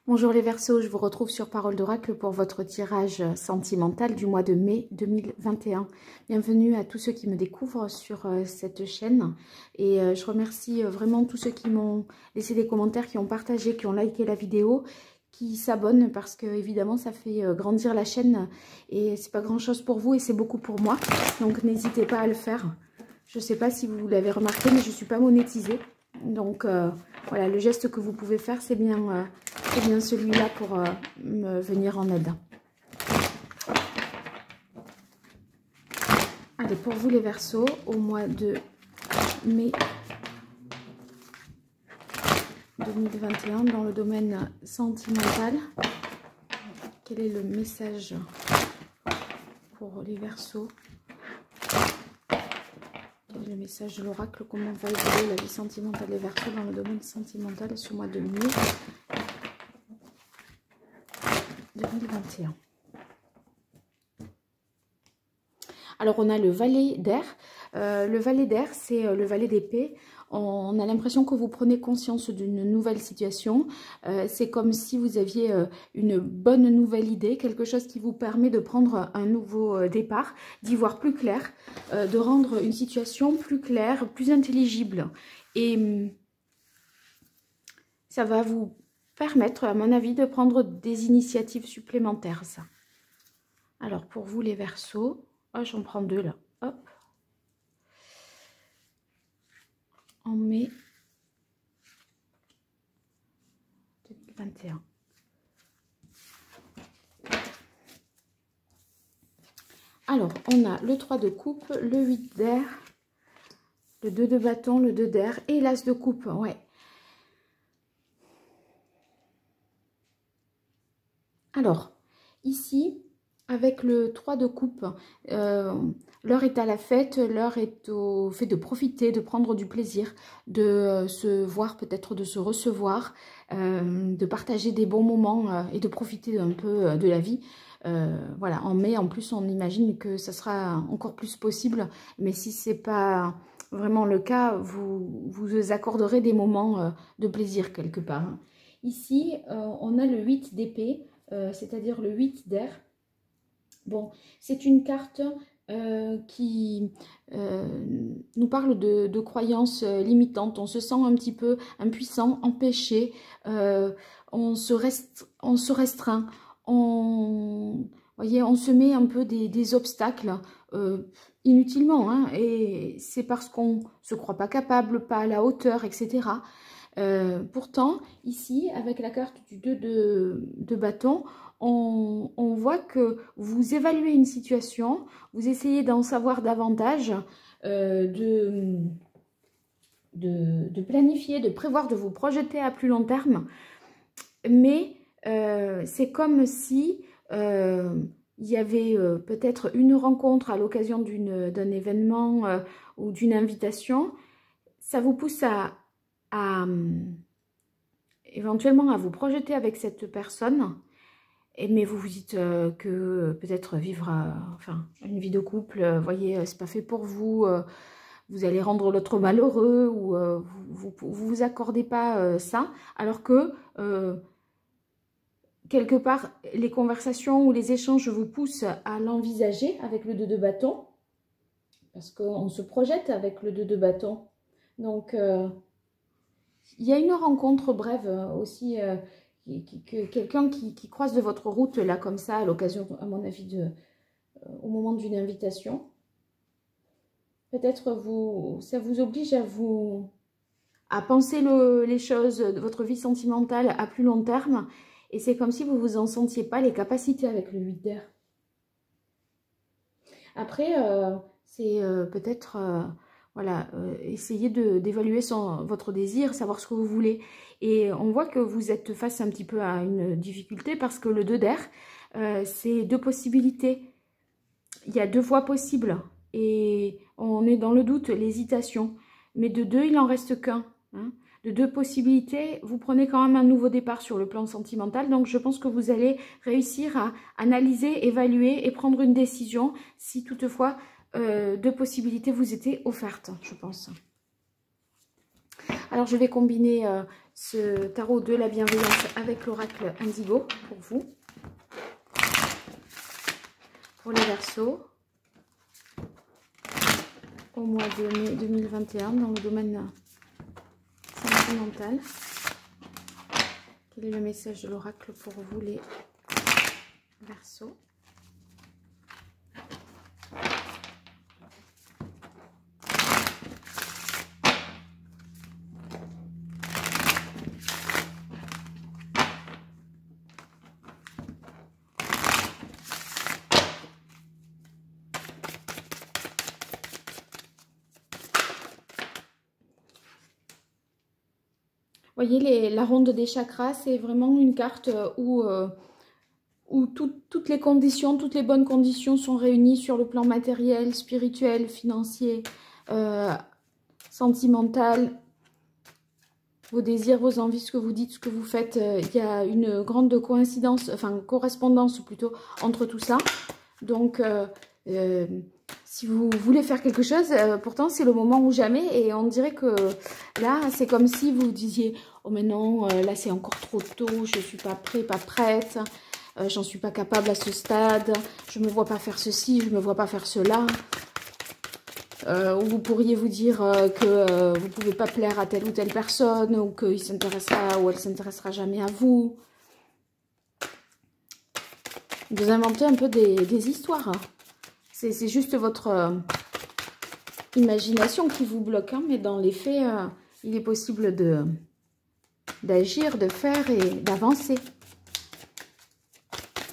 Bonjour les Verseaux, je vous retrouve sur Parole d'Oracle pour votre tirage sentimental du mois de mai 2021. Bienvenue à tous ceux qui me découvrent sur cette chaîne et je remercie vraiment tous ceux qui m'ont laissé des commentaires, qui ont partagé, qui ont liké la vidéo, qui s'abonnent parce que évidemment ça fait grandir la chaîne et c'est pas grand chose pour vous et c'est beaucoup pour moi. Donc n'hésitez pas à le faire. Je sais pas si vous l'avez remarqué mais je suis pas monétisée. Donc voilà, le geste que vous pouvez faire, c'est bien celui-là pour me venir en aide. Allez, pour vous les Verseaux, au mois de mai 2021, dans le domaine sentimental, quel est le message pour les Verseaux? Quel est le message de l'oracle? Comment va évoluer la vie sentimentale des Verseaux dans le domaine sentimental ce mois de mai 2021? Alors, on a le valet d'air. Le valet d'air, c'est le valet d'épée. On a l'impression que vous prenez conscience d'une nouvelle situation. C'est comme si vous aviez une bonne nouvelle idée, quelque chose qui vous permet de prendre un nouveau départ, d'y voir plus clair, de rendre une situation plus claire, plus intelligible. Et ça va vous permettre, à mon avis, de prendre des initiatives supplémentaires, ça. Alors, pour vous, les Verseaux, oh, j'en prends deux, là. Hop. En mai 2021. Alors, on a le 3 de coupe, le 8 d'air, le 2 de bâton, le 2 d'air et l'as de coupe, ouais. Alors, ici, avec le 3 de coupe, l'heure est à la fête, l'heure est au fait de profiter, de prendre du plaisir, de se voir, peut-être de se recevoir, de partager des bons moments et de profiter un peu de la vie. Voilà, en mai, en plus, on imagine que ça sera encore plus possible, mais si ce n'est pas vraiment le cas, vous accorderez des moments de plaisir quelque part. Ici, on a le 8 d'épée, c'est-à-dire le 8 d'air. Bon, c'est une carte qui nous parle de croyances limitantes. On se sent un petit peu impuissant, empêché, on se restreint, voyez, on se met un peu des obstacles inutilement, hein, et c'est parce qu'on ne se croit pas capable, pas à la hauteur, etc. Pourtant, ici, avec la carte du 2 de bâton, on voit que vous évaluez une situation, vous essayez d'en savoir davantage, de planifier, de prévoir, de vous projeter à plus long terme. Mais c'est comme si il y avait peut-être une rencontre à l'occasion d'un événement ou d'une invitation. Ça vous pousse éventuellement à vous projeter avec cette personne, mais vous vous dites que peut-être vivre enfin, une vie de couple, voyez, c'est pas fait pour vous, vous allez rendre l'autre malheureux, ou vous accordez pas ça, alors que quelque part les conversations ou les échanges vous poussent à l'envisager avec le 2 de bâton, parce qu'on se projette avec le 2 de bâton. Donc il y a une rencontre brève aussi, quelqu'un qui croise de votre route là comme ça à l'occasion, à mon avis, au moment d'une invitation. Peut-être ça vous oblige à penser les choses de votre vie sentimentale à plus long terme, et c'est comme si vous vous en sentiez pas les capacités avec le 8 d'air. Après, c'est peut-être voilà, essayez d'évaluer votre désir, savoir ce que vous voulez. Et on voit que vous êtes face un petit peu à une difficulté parce que le 2 d'air, c'est deux possibilités. Il y a deux voies possibles et on est dans le doute, l'hésitation. Mais de deux, il n'en reste qu'un. Hein. De deux possibilités, vous prenez quand même un nouveau départ sur le plan sentimental. Donc, je pense que vous allez réussir à analyser, évaluer et prendre une décision si toutefois deux possibilités vous étaient offertes, je pense. Alors, je vais combiner ce tarot de la bienveillance avec l'oracle Indigo pour vous. Pour les Verseaux, au mois de mai 2021, dans le domaine sentimental. Quel est le message de l'oracle pour vous, les Verseaux? Voyez, la ronde des chakras, c'est vraiment une carte où toutes les conditions, toutes les bonnes conditions sont réunies sur le plan matériel, spirituel, financier, sentimental, vos désirs, vos envies, ce que vous dites, ce que vous faites. Il y a une grande coïncidence, enfin correspondance plutôt entre tout ça. Donc, si vous voulez faire quelque chose, pourtant c'est le moment ou jamais. Et on dirait que là, c'est comme si vous disiez « Oh mais non, là c'est encore trop tôt, je ne suis pas prêt, pas prête, j'en suis pas capable à ce stade, je ne me vois pas faire ceci, je ne me vois pas faire cela. » Ou vous pourriez vous dire que vous ne pouvez pas plaire à telle ou telle personne, ou qu'il s'intéressera ou elle ne s'intéressera jamais à vous. Vous inventez un peu des histoires. C'est juste votre imagination qui vous bloque, hein, mais dans les faits, il est possible d'agir, de faire et d'avancer.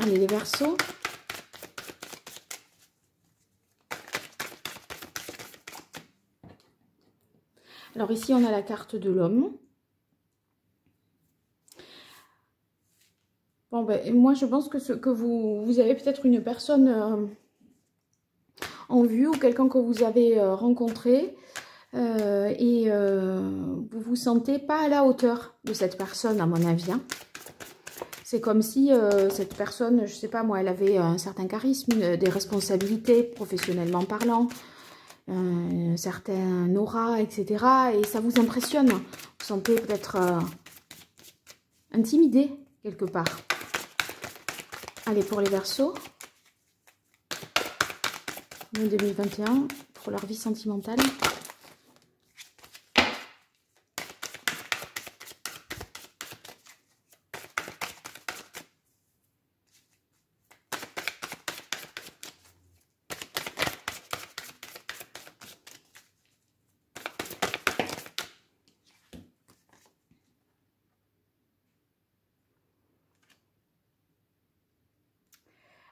Allez, les Verseaux. Alors ici, on a la carte de l'homme. Bon, ben, moi, je pense que vous avez peut-être une personne en vue ou quelqu'un que vous avez rencontré et vous vous sentez pas à la hauteur de cette personne, à mon avis. Hein. C'est comme si cette personne, je sais pas moi, elle avait un certain charisme, des responsabilités professionnellement parlant, un certain aura, etc. Et ça vous impressionne. Vous vous sentez peut-être intimidé quelque part. Allez, pour les Verseaux. 2021 pour leur vie sentimentale.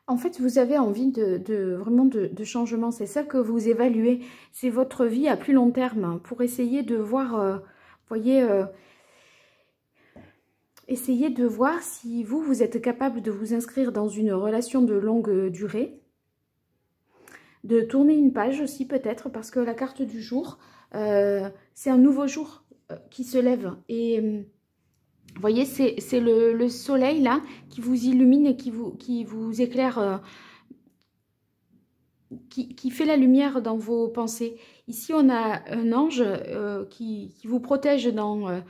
En fait, vous avez envie vraiment de changement. C'est ça que vous évaluez. C'est votre vie à plus long terme pour essayer de voir, voyez, essayez de voir si vous êtes capable de vous inscrire dans une relation de longue durée. De tourner une page aussi peut-être parce que la carte du jour, c'est un nouveau jour qui se lève. Et vous voyez, c'est le soleil là qui vous illumine et qui vous éclaire, qui fait la lumière dans vos pensées. Ici, on a un ange qui vous protège dans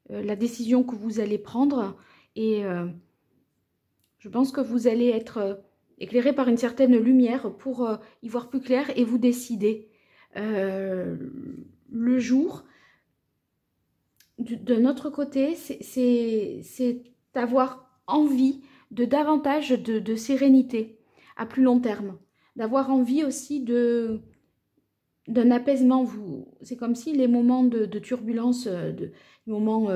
la décision que vous allez prendre. Et je pense que vous allez être éclairé par une certaine lumière pour y voir plus clair et vous décider. Le jour... De notre côté, c'est d'avoir envie de davantage de sérénité à plus long terme. D'avoir envie aussi d'un apaisement. C'est comme si les moments de turbulence, les moments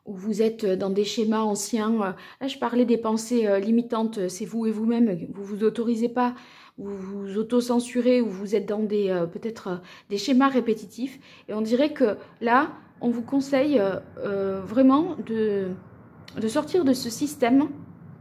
où vous êtes dans des schémas anciens. Là, je parlais des pensées limitantes. C'est vous et vous-même. Vous ne vous autorisez pas. Vous vous auto-censurez ou vous êtes dans peut-être des schémas répétitifs. Et on dirait que là... On vous conseille vraiment de sortir de ce système.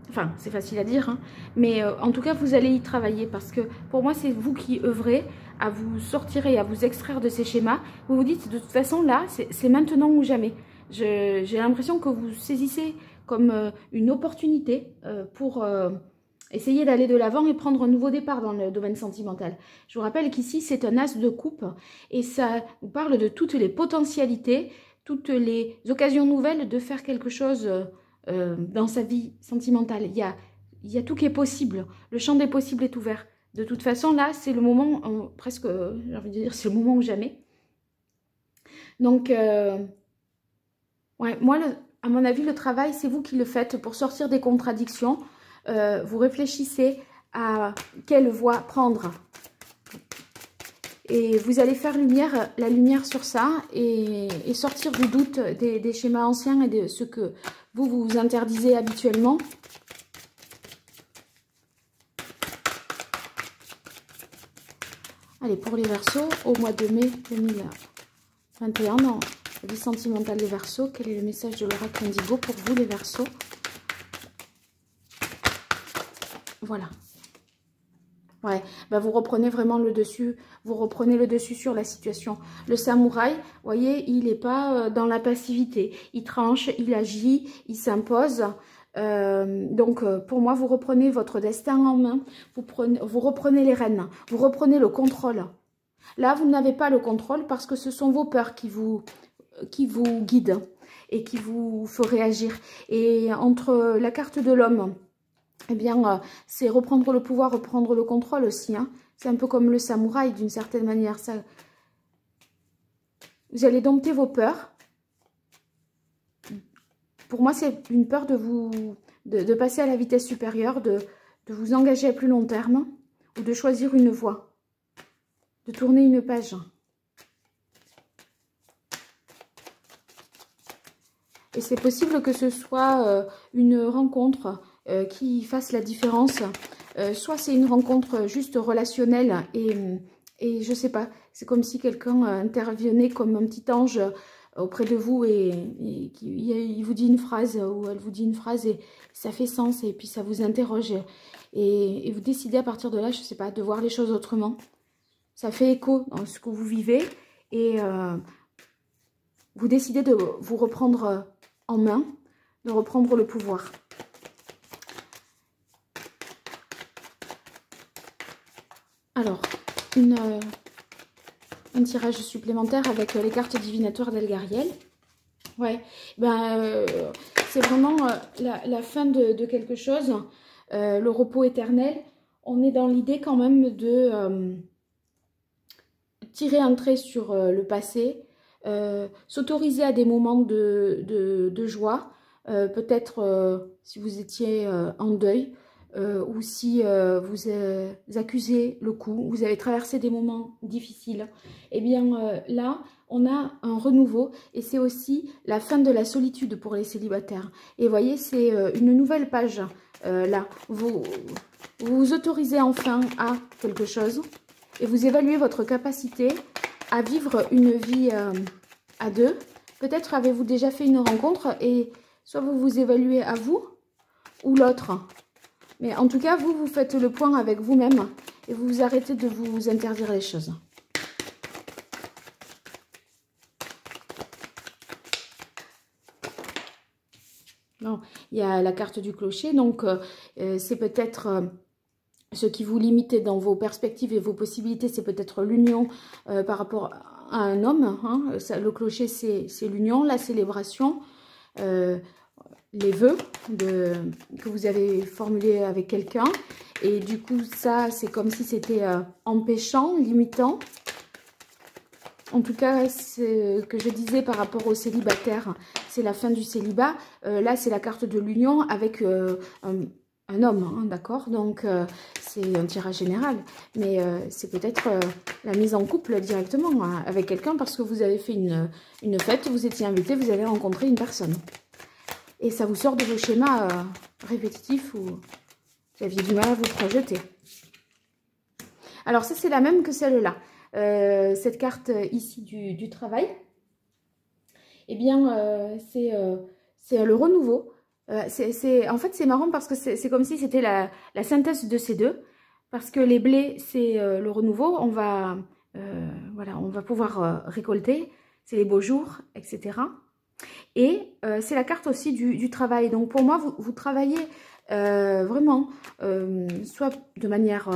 Enfin, c'est facile à dire, hein, mais en tout cas, vous allez y travailler parce que pour moi, c'est vous qui œuvrez à vous sortir et à vous extraire de ces schémas. Vous vous dites, de toute façon, là, c'est maintenant ou jamais. J'ai l'impression que vous saisissez comme une opportunité pour... essayer d'aller de l'avant et prendre un nouveau départ dans le domaine sentimental. Je vous rappelle qu'ici, c'est un as de coupe et ça vous parle de toutes les potentialités, toutes les occasions nouvelles de faire quelque chose dans sa vie sentimentale. Il y a tout qui est possible. Le champ des possibles est ouvert. De toute façon, là, c'est le moment, presque, j'ai envie de dire, c'est le moment ou jamais. Donc, ouais, moi, à mon avis, le travail, c'est vous qui le faites pour sortir des contradictions. Vous réfléchissez à quelle voie prendre. Et vous allez faire la lumière sur ça et sortir du doute des schémas anciens et de ce que vous interdisez habituellement. Allez, pour les Verseaux, au mois de mai 2021, dans la vie sentimentale des Verseaux, quel est le message de l'oracle Indigo pour vous, les Verseaux? Voilà. Ouais, bah vous reprenez vraiment le dessus, vous reprenez le dessus sur la situation. Le samouraï, vous voyez, il n'est pas dans la passivité. Il tranche, il agit, il s'impose. Donc, pour moi, vous reprenez votre destin en main, vous reprenez les rênes, vous reprenez le contrôle. Là, vous n'avez pas le contrôle parce que ce sont vos peurs qui vous guident et qui vous font réagir. Et entre la carte de l'homme, eh bien, c'est reprendre le pouvoir, reprendre le contrôle aussi. Hein. C'est un peu comme le samouraï, d'une certaine manière. Ça... Vous allez dompter vos peurs. Pour moi, c'est une peur de passer à la vitesse supérieure, de vous engager à plus long terme ou de choisir une voie, de tourner une page. Et c'est possible que ce soit une rencontre qui fasse la différence. Soit c'est une rencontre juste relationnelle et je sais pas, c'est comme si quelqu'un intervenait comme un petit ange auprès de vous et il vous dit une phrase ou elle vous dit une phrase et ça fait sens et puis ça vous interroge et vous décidez à partir de là, je sais pas, de voir les choses autrement. Ça fait écho dans ce que vous vivez et vous décidez de vous reprendre en main, de reprendre le pouvoir. Alors, un tirage supplémentaire avec les cartes divinatoires d'Elgariel. Ouais, ben, c'est vraiment la fin de quelque chose, le repos éternel. On est dans l'idée quand même de tirer un trait sur le passé, s'autoriser à des moments de joie, peut-être si vous étiez en deuil, ou si vous accusez le coup, vous avez traversé des moments difficiles, et bien là, on a un renouveau et c'est aussi la fin de la solitude pour les célibataires. Et vous voyez, c'est une nouvelle page là. Vous vous autorisez enfin à quelque chose et vous évaluez votre capacité à vivre une vie à deux. Peut-être avez-vous déjà fait une rencontre et soit vous vous évaluez à vous ou l'autre. Mais en tout cas, vous faites le point avec vous-même et vous arrêtez de vous interdire les choses. Non, il y a la carte du clocher, donc c'est peut-être ce qui vous limite dans vos perspectives et vos possibilités, c'est peut-être l'union par rapport à un homme. Hein. Le clocher, c'est l'union, la célébration, les vœux que vous avez formulés avec quelqu'un. Et du coup, ça, c'est comme si c'était empêchant, limitant. En tout cas, ce que je disais par rapport aux célibataires, c'est la fin du célibat. Là, c'est la carte de l'union avec un homme, hein, d'accord? Donc, c'est un tirage général. Mais c'est peut-être la mise en couple directement hein, avec quelqu'un parce que vous avez fait une fête, vous étiez invité, vous avez rencontré une personne. Et ça vous sort de vos schémas répétitifs où vous aviez du mal à vous projeter. Alors, ça, c'est la même que celle-là. Cette carte ici du travail, eh bien, c'est le renouveau. En fait, c'est marrant parce que c'est comme si c'était la synthèse de ces deux. Parce que les blés, c'est le renouveau. Voilà, on va pouvoir récolter. C'est les beaux jours, etc. Et c'est la carte aussi du travail. Donc, pour moi, vous travaillez vraiment, soit de manière...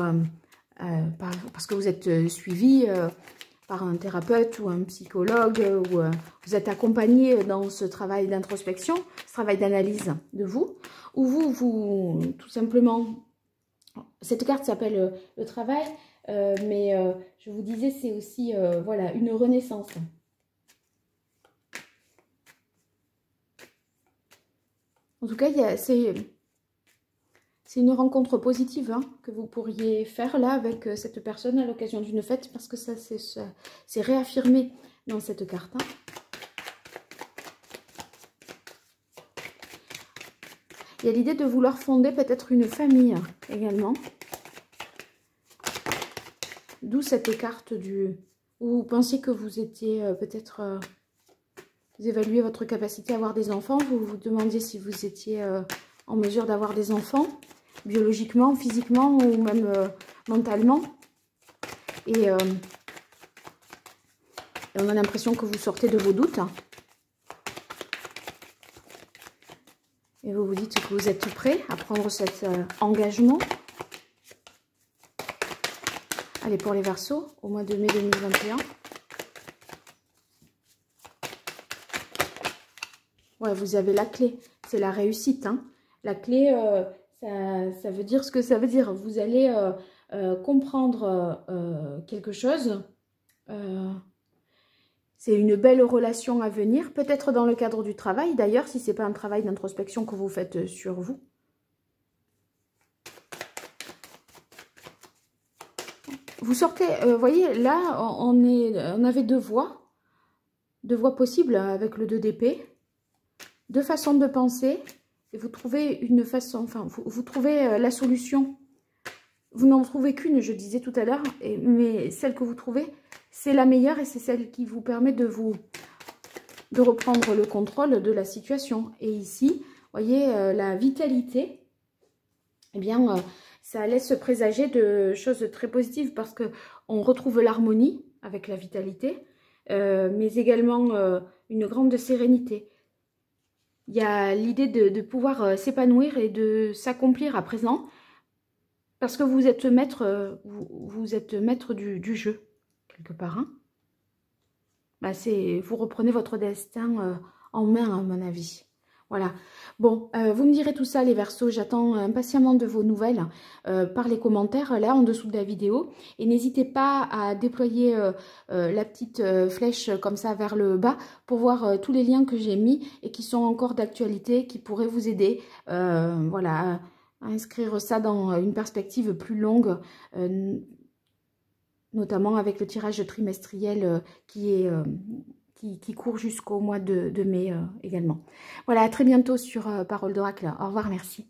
parce que vous êtes suivi par un thérapeute ou un psychologue, ou vous êtes accompagné dans ce travail d'introspection, ce travail d'analyse de vous, ou vous, tout simplement, cette carte s'appelle le travail, mais je vous disais, c'est aussi, voilà, une renaissance. En tout cas, c'est une rencontre positive hein, que vous pourriez faire là avec cette personne à l'occasion d'une fête, parce que ça c'est réaffirmé dans cette carte. Hein. Il y a l'idée de vouloir fonder peut-être une famille également. D'où cette carte du... où vous pensiez que vous étiez peut-être... vous évaluez votre capacité à avoir des enfants. Vous vous demandiez si vous étiez en mesure d'avoir des enfants, biologiquement, physiquement ou même mentalement. Et on a l'impression que vous sortez de vos doutes. Et vous vous dites que vous êtes prêt à prendre cet engagement. Allez, pour les Verseaux, au mois de mai 2021. Ouais, vous avez la clé. C'est la réussite. Hein. La clé, ça veut dire ce que ça veut dire. Vous allez comprendre quelque chose. C'est une belle relation à venir, peut-être dans le cadre du travail. D'ailleurs, si ce n'est pas un travail d'introspection que vous faites sur vous. Vous sortez, vous voyez, là, on avait deux voies possibles avec le 2 d'épée, deux façons de penser, et vous trouvez une façon, enfin, vous trouvez la solution. Vous n'en trouvez qu'une, je disais tout à l'heure, mais celle que vous trouvez, c'est la meilleure et c'est celle qui vous permet de reprendre le contrôle de la situation. Et ici, vous voyez, la vitalité, eh bien, ça laisse présager de choses très positives parce qu'on retrouve l'harmonie avec la vitalité, mais également une grande sérénité. Il y a l'idée de pouvoir s'épanouir et de s'accomplir à présent parce que vous êtes maître, vous êtes maître du jeu, quelque part. Hein. Bah, vous reprenez votre destin en main, à mon avis. Voilà. Bon, vous me direz tout ça, les Verseaux. J'attends impatiemment de vos nouvelles par les commentaires, là, en dessous de la vidéo. Et n'hésitez pas à déployer la petite flèche comme ça vers le bas pour voir tous les liens que j'ai mis et qui sont encore d'actualité, qui pourraient vous aider. Voilà, à inscrire ça dans une perspective plus longue, notamment avec le tirage trimestriel qui court jusqu'au mois de mai également. Voilà, à très bientôt sur Parole d'Oracle. Au revoir, merci.